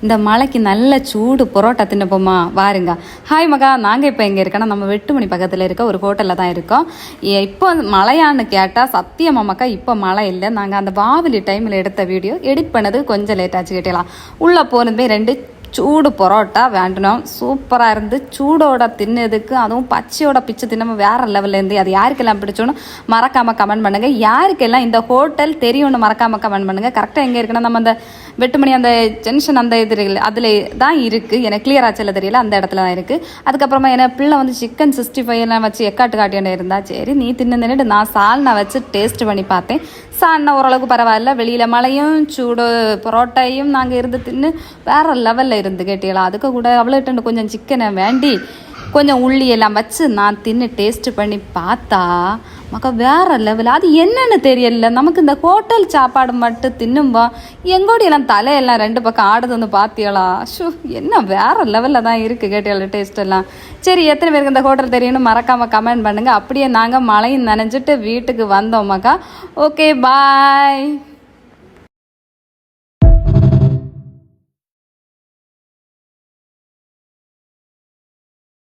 இந்த மலைக்கு நல்ல சூடு பரோட்டா தின்னப்போமா வாருங்க. ஹாய் மகா, நாங்கள் இப்போ எங்கே இருக்கோன்னா நம்ம வெட்டுமணி பக்கத்தில் இருக்க ஒரு ஹோட்டலில் தான் இருக்கோம். இப்போ மழையான்னு கேட்டால் சத்தியமாமாக்கா இப்போ மழை இல்லை. நாங்கள் அந்த பாவலி டைமில் எடுத்த வீடியோ எடிட் பண்ணது கொஞ்சம் லேட் ஆச்சு கேட்டலாம். உள்ளே போனதுமே 2 சூடு பரோட்டா வேண்டணும். சூப்பராக இருந்து சூடோட தின்னதுக்கு, அதுவும் பச்சையோட பிச்சு தின்னமோ வேறு லெவல்லேருந்து. அது யாருக்கெல்லாம் பிடிச்சோன்னு மறக்காமல் கமெண்ட் பண்ணுங்கள். யாருக்கெல்லாம் இந்த ஹோட்டல் தெரியும்னு மறக்காமல் கமெண்ட் பண்ணுங்கள். கரெக்டாக எங்கே இருக்குன்னா நம்ம அந்த வெட்டுமணி அந்த ஜென்ஷன் அந்த இது அதில் தான் இருக்குது. எனக்கு கிளியராக சொல்ல தெரியல, அந்த இடத்துல தான் இருக்குது. அதுக்கப்புறமா என் பிள்ளை வந்து சிக்கன் 65 எல்லாம் வச்சு எக்காட்டு காட்டியாண்டு இருந்தா. சரி நீ தின்னுட்டு நான் சால்னா வச்சு டேஸ்ட் பண்ணி பார்த்தேன். சால்னா ஓரளவுக்கு பரவாயில்ல. வெளியில் மழையும் சூடு பரோட்டாயும் நாங்கள் இருந்து தின்னு வேறு லெவலில் இருந்து கேட்டீங்களா. அதுக்கு கூட அவ்வளோட்டு கொஞ்சம் சிக்கனை வேண்டி கொஞ்சம் உள்ளி எல்லாம் வச்சு நான் தின்னு டேஸ்ட் பண்ணி பார்த்தா மக்கா வேறு லெவல். அது என்னென்னு தெரியல. நமக்கு இந்த ஹோட்டல் சாப்பாடு மட்டும் தின்னும்பா எங்கோடியெல்லாம் தலையெல்லாம் 2 பக்கம் ஆடுது வந்து பார்த்தியலா. ஷூ என்ன வேறு லெவலில் தான் இருக்குது கேட்டியல டேஸ்ட் எல்லாம். சரி, எத்தனை பேருக்கு இந்த ஹோட்டல் தெரியும்னு மறக்காமல் கமெண்ட் பண்ணுங்கள். அப்படியே நாங்கள் மழையும் நனைஞ்சிட்டு வீட்டுக்கு வந்தோம் மக்கா. Okay bye.